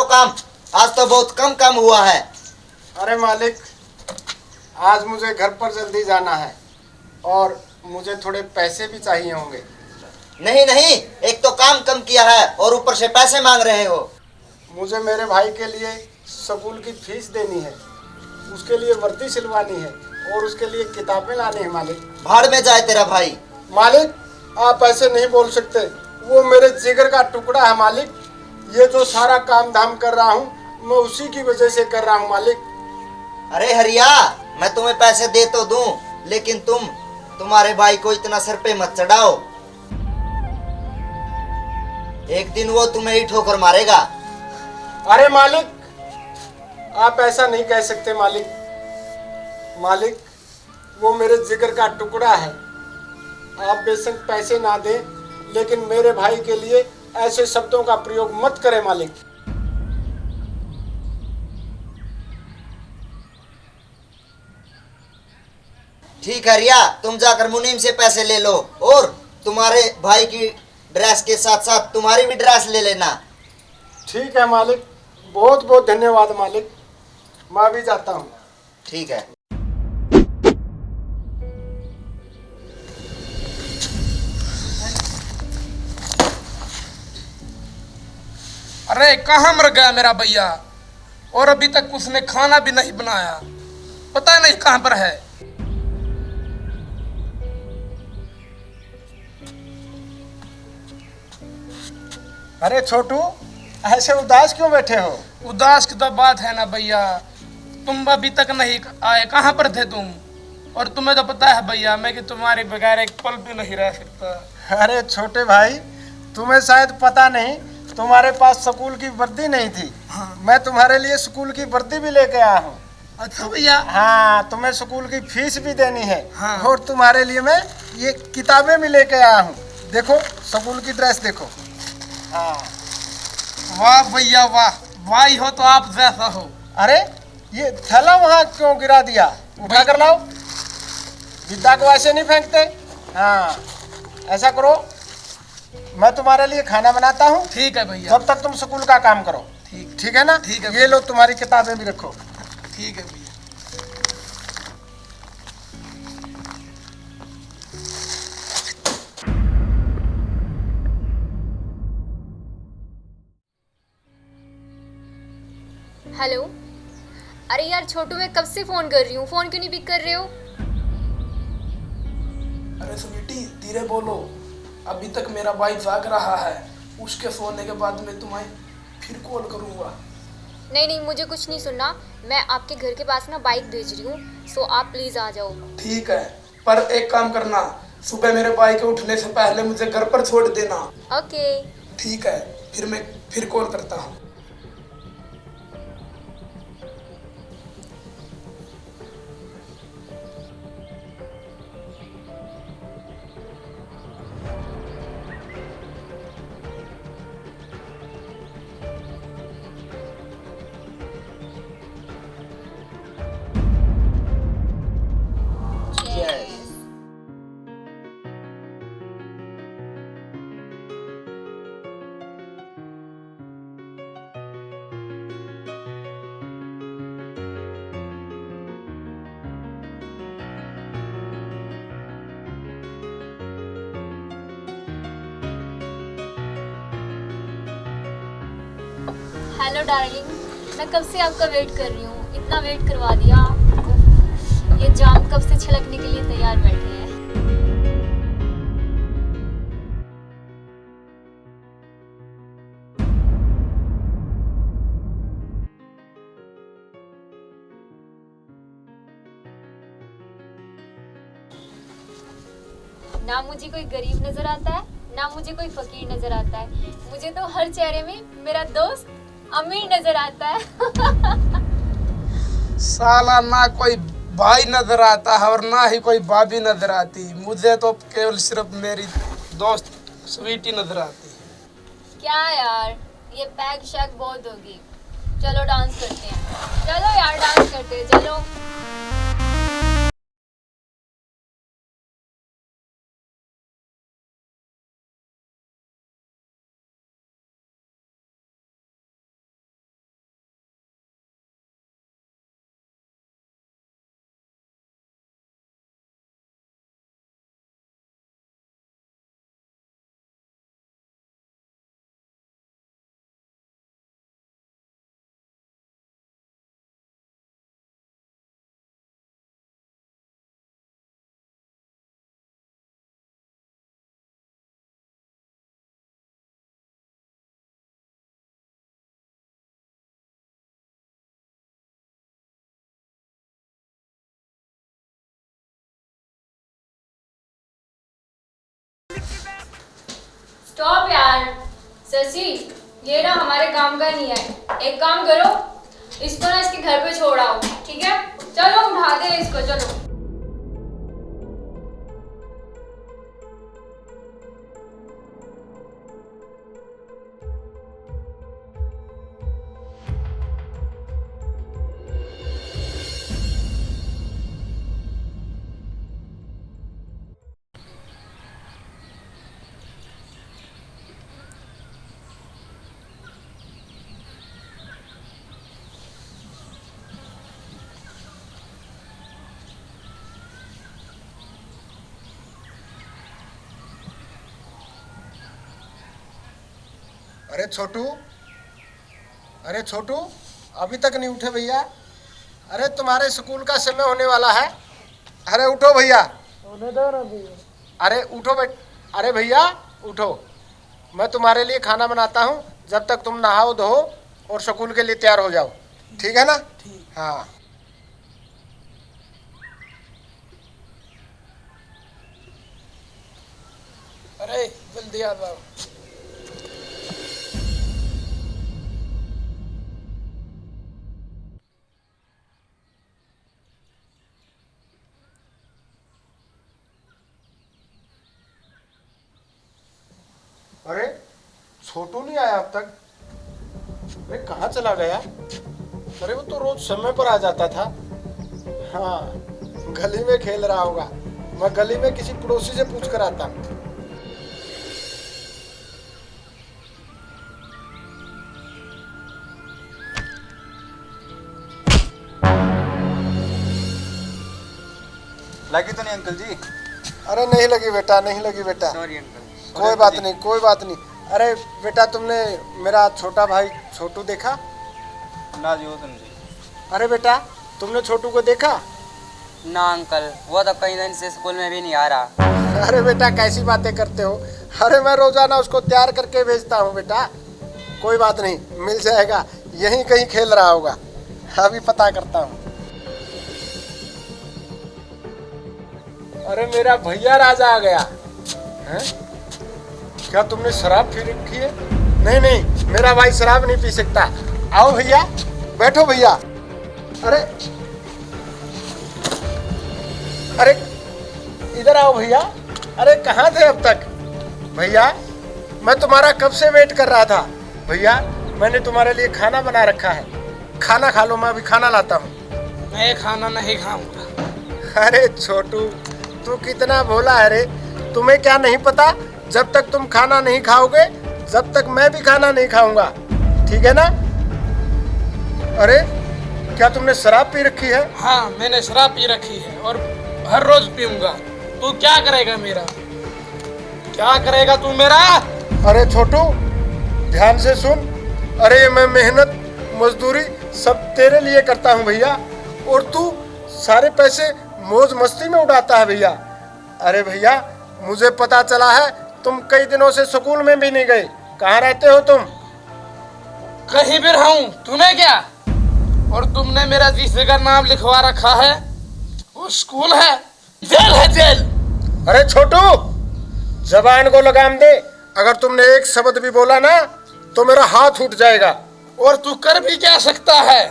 काम। आज तो बहुत कम काम हुआ है। अरे मालिक, आज मुझे घर पर जल्दी जाना है और मुझे थोड़े पैसे भी चाहिए होंगे। नहीं नहीं, एक तो काम कम किया है और ऊपर से पैसे मांग रहे हो। मुझे मेरे भाई के लिए स्कूल की फीस देनी है, उसके लिए वर्दी सिलवानी है और उसके लिए किताबें लानी है मालिक। भाड़ में जाए तेरा भाई। मालिक, आप ऐसे नहीं बोल सकते, वो मेरे जिगर का टुकड़ा है मालिक। ये जो सारा काम धाम कर रहा हूँ मैं उसी की वजह से कर रहा हूँ मालिक। अरे हरिया, मैं तुम्हें पैसे दे तो दूं, लेकिन तुम्हारे भाई को इतना सर पे मत चढ़ाओ। एक दिन वो तुम्हें ही ठोकर मारेगा। अरे मालिक, आप ऐसा नहीं कह सकते मालिक। मालिक, वो मेरे जिगर का टुकड़ा है। आप बेशक पैसे ना दें, लेकिन मेरे भाई के लिए ऐसे शब्दों का प्रयोग मत करें मालिक। ठीक है रिया, तुम जाकर मुनीम से पैसे ले लो और तुम्हारे भाई की ड्रेस के साथ साथ तुम्हारी भी ड्रेस ले लेना। ठीक है मालिक, बहुत बहुत धन्यवाद मालिक। मैं भी जाता हूँ। ठीक है। अरे कहाँ मर गया मेरा भैया, और अभी तक उसने खाना भी नहीं बनाया, पता नहीं कहाँ पर है। अरे छोटू, ऐसे उदास क्यों बैठे हो? उदास की तो बात है ना भैया, तुम अभी तक नहीं आए, कहाँ पर थे तुम? और तुम्हें तो पता है भैया, मैं कि तुम्हारे बगैर एक पल भी नहीं रह सकता। अरे छोटे भाई, तुम्हें शायद पता नहीं, तुम्हारे पास स्कूल की वर्दी नहीं थी। हाँ। मैं तुम्हारे लिए स्कूल की वर्दी भी लेके आया हूँ। अच्छा भैया। हाँ, तुम्हें स्कूल की फीस भी देनी है। हाँ। और तुम्हारे लिए मैं ये किताबें भी लेके आया हूँ। देखो, स्कूल की ड्रेस देखो। हाँ। वाह भैया वाह, भाई हो तो आप जैसा हो। अरे, ये थैला वहाँ क्यों गिरा दिया? उठा कर लाओ। विद्या को ऐसे नहीं फेंकते। हाँ, ऐसा करो, मैं तुम्हारे लिए खाना बनाता हूँ। ठीक है भैया। तब तक तुम स्कूल का काम करो। ठीक है ना? ठीक है। ये लो, तुम्हारी किताबें भी रखो। ठीक है भैया। हेलो। अरे यार छोटू, मैं कब से फोन कर रही हूँ, फोन क्यों नहीं पिक कर रहे हो? अरे स्वीटी धीरे बोलो, अभी तक मेरा भाई जाग रहा है, उसके सोने के बाद मैं तुम्हें फिर कॉल करूंगा। नहीं नहीं, मुझे कुछ नहीं सुनना। मैं आपके घर के पास ना बाइक भेज रही हूँ, सो आप प्लीज आ जाओ। ठीक है, पर एक काम करना, सुबह मेरे भाई के उठने से पहले मुझे घर पर छोड़ देना। ओके। ठीक है, फिर मैं फिर कॉल करता हूँ। हेलो डार्लिंग, मैं कब से आपका वेट कर रही हूँ, इतना वेट करवा दिया। उफ, ये जाम कब से छलकने के लिए तैयार बैठे हैं। ना मुझे कोई गरीब नजर आता है, ना मुझे कोई फकीर नजर आता है, मुझे तो हर चेहरे में मेरा दोस्त अमीर नजर आता है। साला ना कोई भाई नजर आता है और ना ही कोई भाभी नजर आती, मुझे तो केवल सिर्फ मेरी दोस्त स्वीटी नजर आती है। क्या यार, ये पैक शैक बहुत होगी। चलो डांस करते हैं, चलो यार डांस करते हैं, चलो। स्टॉप यार। शशि, ये ना हमारे काम का नहीं है। एक काम करो, इसको ना इसके घर पे छोड़ आओ, ठीक है? चलो उठा दे इसको, चलो। अरे छोटू, अरे छोटू, अभी तक नहीं उठे भैया? अरे तुम्हारे स्कूल का समय होने वाला है। अरे उठो भैया। अरे उठो अरे भैया उठो, मैं तुम्हारे लिए खाना बनाता हूँ, जब तक तुम नहाओ धो और स्कूल के लिए तैयार हो जाओ, ठीक है ना? ठीक। हाँ। अरे जल्दी आ जाओ। अरे छोटू नहीं आया अब तक? अरे कहाँ चला गया? अरे वो तो रोज समय पर आ जाता था। हाँ, गली में खेल रहा होगा। मैं गली में किसी पड़ोसी से पूछ कर आता हूँ। लगी तो नहीं अंकल जी? अरे नहीं लगी बेटा, नहीं लगी बेटा। Sorry uncle. कोई बात नहीं, कोई बात नहीं। अरे बेटा, तुमने मेरा छोटा भाई छोटू देखा? ना जी, वो तो नहीं। अरे बेटा, तुमने छोटू को देखा? ना अंकल, वो तो कई दिन से स्कूल में भी नहीं आ रहा। अरे बेटा, कैसी बातें करते हो? अरे मैं रोजाना उसको तैयार करके भेजता हूँ बेटा। कोई बात नहीं, मिल जाएगा। यहीं कहीं खेल रहा होगा, अभी पता करता हूँ। अरे मेरा भैया राजा आ गया है। क्या तुमने शराब पी रखी है? नहीं नहीं, मेरा भाई शराब नहीं पी सकता। आओ भैया, बैठो भैया। अरे अरे इधर आओ भैया। अरे कहाँ थे अब तक? भैया, मैं तुम्हारा कब से वेट कर रहा था। भैया, मैंने तुम्हारे लिए खाना बना रखा है, खाना खा लो। मैं अभी खाना लाता हूँ। मैं खाना नहीं खाऊंगा। अरे छोटू, तू कितना भोला है रे। तुम्हें क्या नहीं पता, जब तक तुम खाना नहीं खाओगे, जब तक मैं भी खाना नहीं खाऊंगा, ठीक है ना? अरे क्या तुमने शराब पी रखी है? हाँ, मैंने शराब पी रखी है और हर रोज पीऊंगा। तू क्या करेगा मेरा? क्या करेगा तू मेरा? अरे छोटू, ध्यान से सुन। अरे मैं मेहनत मजदूरी सब तेरे लिए करता हूँ भैया, और तू सारे पैसे मौज मस्ती में उड़ाता है भैया। अरे भैया, मुझे पता चला है तुम कई दिनों से स्कूल में भी नहीं गए। कहाँ रहते हो तुम? कहीं भी रहूं, तुम्हें क्या? और तुमने मेरा जिस जगह नाम लिखवा रखा है वो स्कूल है, जेल है, जेल। अरे छोटू, जबान को लगाम दे। अगर तुमने एक शब्द भी बोला ना तो मेरा हाथ उठ जाएगा। और तू कर भी क्या सकता है?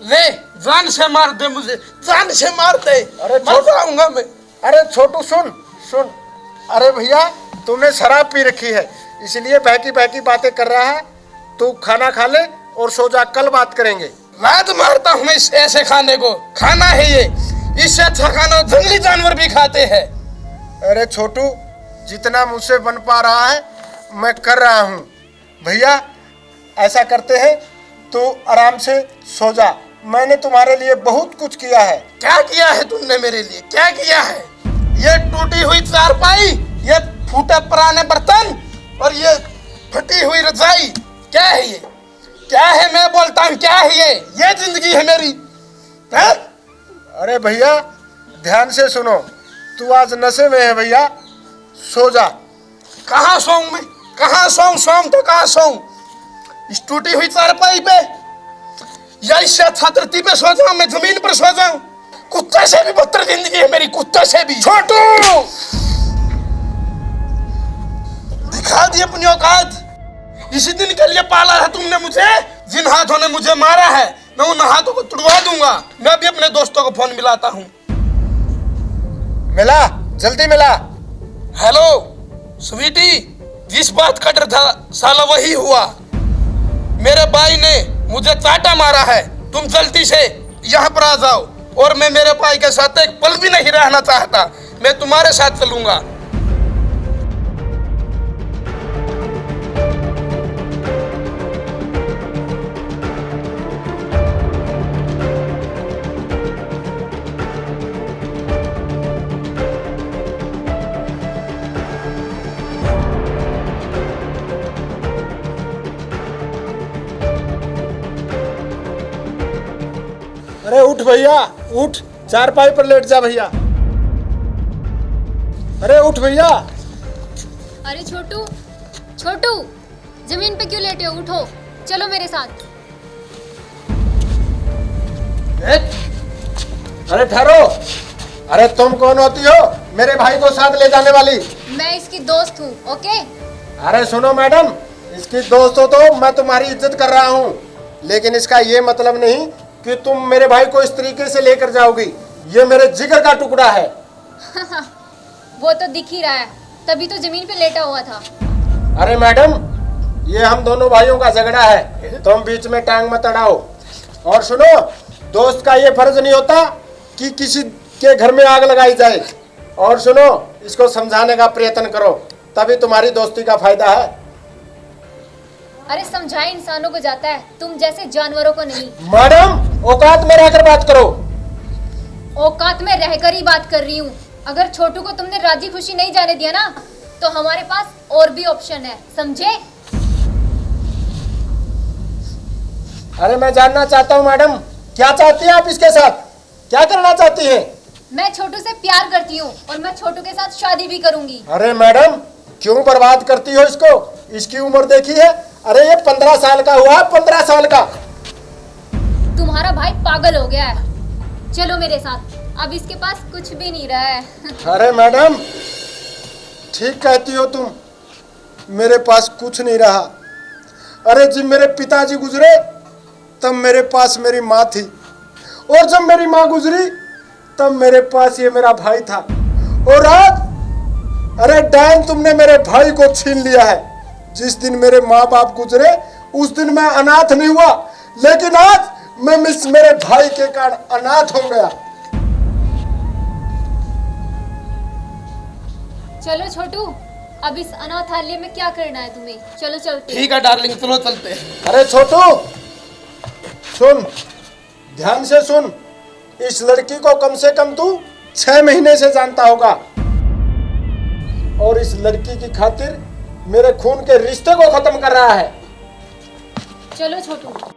ले, जान से मार दे मुझे, जान से मार दे। अरे मर जाऊंगा मैं। अरे छोटू सुन सुन। अरे भैया, तुमने शराब पी रखी है, इसलिए बहकी बहकी बातें कर रहा है। तू खाना खा ले और सो जा, कल बात करेंगे। लात मारता हूँ मैं इस ऐसे खाने को। खाना है ये, इससे अच्छा खाना जंगली जानवर भी खाते हैं। अरे छोटू, जितना मुझसे बन पा रहा है मैं कर रहा हूँ। भैया, ऐसा करते हैं, तू आराम से सो जा। मैंने तुम्हारे लिए बहुत कुछ किया है। क्या किया है तुमने मेरे लिए? क्या किया है? ये टूटी हुई चारपाई, ये फूटे पुराने बर्तन और ये फटी हुई रजाई, क्या है ये? क्या है? मैं बोलता हूँ, क्या है ये जिंदगी है मेरी है? अरे भैया, ध्यान से सुनो। तू आज नशे में है भैया, सो जा। कहाँ सोऊं मैं? कहाँ सोऊं? सोऊं तो कहाँ सोऊं? इस टूटी हुई चारपाई पे, या इससे अच्छा धरती पे सो जाऊं, मैं जमीन पर सो जाऊं? कुत्ते से भी बदतर जिंदगी है मेरी, कुत्ते से भी। छोटू, दिखा दिखा दी अपनी औकात। इसी दिन के लिए पाला है तुमने मुझे। जिन हाथों ने मुझे मारा है मैं उन हाथों को तुड़वा दूंगा। मैं भी अपने दोस्तों को फोन मिलाता हूँ। मिला, जल्दी मिला। हेलो स्वीटी, जिस बात का डर था साला वही हुआ। मेरे भाई ने मुझे चाटा मारा है। तुम जल्दी से यहाँ पर आ जाओ। और मैं मेरे भाई के साथ एक पल भी नहीं रहना चाहता। मैं तुम्हारे साथ चलूंगा। अरे उठ भैया, उठ, चारपाई पर लेट जा भैया। अरे उठ भैया। अरे छोटू, छोटू, जमीन पे क्यों लेटे हो? उठो, चलो मेरे साथ। अरे ठहरो। अरे तुम कौन होती हो मेरे भाई को साथ ले जाने वाली? मैं इसकी दोस्त हूँ, ओके? अरे सुनो मैडम, इसकी दोस्त हो तो मैं तुम्हारी इज्जत कर रहा हूँ, लेकिन इसका ये मतलब नहीं कि तुम मेरे भाई को इस तरीके से लेकर जाओगी। ये मेरे जिगर का टुकड़ा है। वो तो दिख ही रहा है, तभी तो जमीन पे लेटा हुआ था। अरे मैडम, ये हम दोनों भाइयों का झगड़ा है, तुम बीच में टांग मत अड़ाओ। और सुनो, दोस्त का ये फर्ज नहीं होता कि किसी के घर में आग लगाई जाए। और सुनो, इसको समझाने का प्रयत्न करो, तभी तुम्हारी दोस्ती का फायदा है। अरे समझाए इंसानों को जाता है, तुम जैसे जानवरों को नहीं। मैडम, औकात में रहकर बात करो। औकात में रहकर ही बात कर रही हूँ। अगर छोटू को तुमने राजी खुशी नहीं जाने दिया ना, तो हमारे पास और भी ऑप्शन है, समझे? अरे मैं जानना चाहता हूँ मैडम, क्या चाहती हैं आप इसके साथ? क्या करना चाहती हैं? मैं छोटू से प्यार करती हूँ और मैं छोटू के साथ शादी भी करूंगी। अरे मैडम, क्यों बर्बाद करती हो इसको? इसकी उम्र देखी है? अरे ये 15 साल का हुआ, 15 साल का। तुम्हारा भाई पागल हो गया है। चलो मेरे साथ, अब इसके पास कुछ भी नहीं रहा है। अरे मैडम, ठीक कहती हो तुम, मेरे पास कुछ नहीं रहा। अरे जब मेरे पिताजी गुजरे तब मेरे पास मेरी माँ थी, और जब मेरी माँ गुजरी तब मेरे पास ये मेरा भाई था। और आज, अरे डैन, तुमने मेरे भाई को छीन लिया है। जिस दिन मेरे माँ बाप गुजरे उस दिन मैं अनाथ नहीं हुआ, लेकिन आज मैं मेरे भाई के कारण अनाथ हो गया। चलो छोटू, अब इस अनाथालय में क्या करना है तुम्हें? चलो चलते। ठीक है डार्लिंग, चलो चलते हैं। अरे छोटू सुन, ध्यान से सुन। इस लड़की को कम से कम तू 6 महीने से जानता होगा, और इस लड़की की खातिर मेरे खून के रिश्ते को खत्म कर रहा है। चलो छोटू।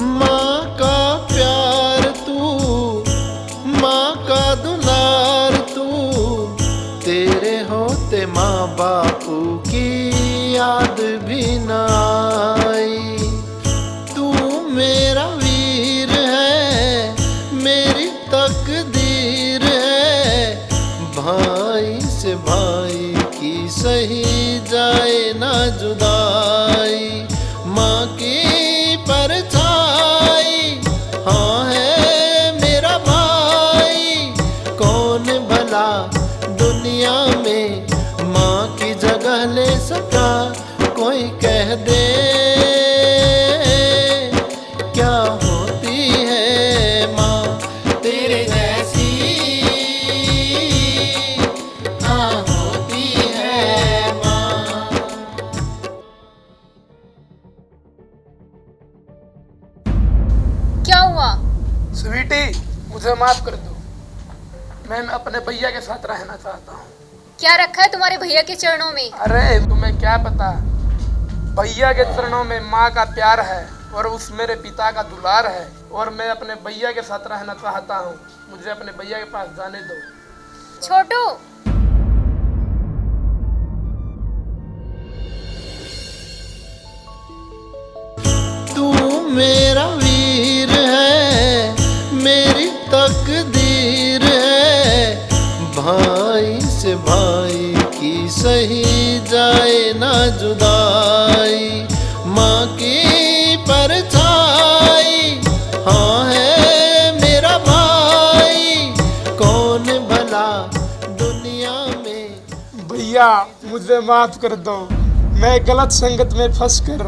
माँ का प्यार तू, माँ का दुलार तू, तेरे होते माँ बापू की याद भी ना आई। तू मेरा वीर है, मेरी तकदीर है, भाई से भाई की सही जाए ना जुदाई। माँ की परछाई हाँ है मेरा भाई, कौन भला दुनिया में माँ की जगह ले सका? कोई कह दे क्या होती है माँ तेरे जैसी, हाँ होती है माँ। क्या हुआ? स्वीटी, मुझे माफ कर दो। मैं अपने भैया के साथ रहना चाहता हूँ। क्या रखा है तुम्हारे भैया के चरणों में? अरे तुम्हें क्या पता, भैया के चरणों में माँ का प्यार है और उस मेरे पिता का दुलार है, और मैं अपने भैया के साथ रहना चाहता हूँ। मुझे अपने भैया के पास जाने दो। छोटू, तू मेरा वीर है, मेरी तकदीर है, भाई से भाई की सही जाए ना जुदाई, माँ की परछाई हाँ है मेरा भाई, कौन भला दुनिया में। भैया मुझे माफ कर दो, मैं गलत संगत में फंसकर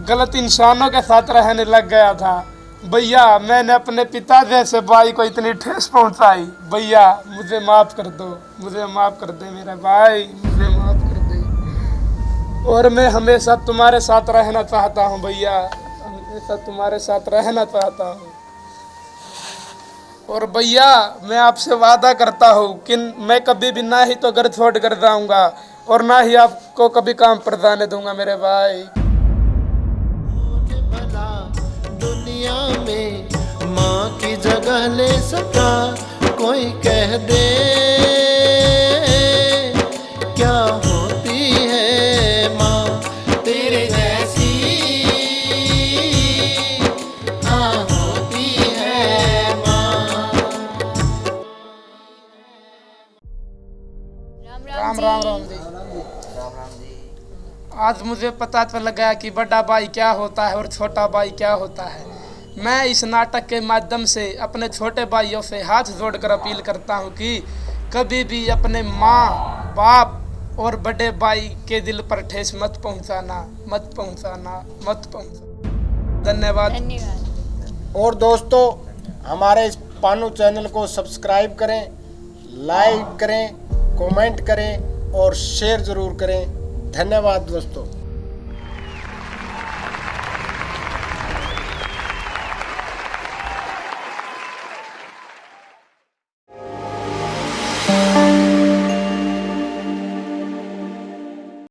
गलत इंसानों के साथ रहने लग गया था। भैया मैंने अपने पिता जैसे भाई को इतनी ठेस पहुंचाई। भैया मुझे माफ कर दो, मुझे माफ कर दे मेरा भाई, मुझे माफ कर दे। और मैं हमेशा तुम्हारे साथ रहना चाहता हूँ भैया, हमेशा तुम्हारे साथ रहना चाहता हूँ। और भैया मैं आपसे वादा करता हूँ कि मैं कभी भी ना ही तो घर छोड़ कर जाऊंगा और ना ही आपको कभी काम पर जाने दूंगा मेरे भाई। भला दुनिया में माँ की जगह ले सका कोई, कह दे क्या होती है माँ तेरे जैसी, हाँ होती है माँ। राम राम राम जी। आज मुझे पता चल गया कि बड़ा भाई क्या होता है और छोटा भाई क्या होता है। मैं इस नाटक के माध्यम से अपने छोटे भाइयों से हाथ जोड़कर अपील करता हूँ कि कभी भी अपने माँ बाप और बड़े भाई के दिल पर ठेस मत पहुँचाना, मत पहुँचाना, मत पहुँचाना। धन्यवाद। धन्यवाद। और दोस्तों हमारे इस पानू चैनल को सब्सक्राइब करें, लाइक करें, कमेंट करें और शेयर ज़रूर करें। धन्यवाद दोस्तों।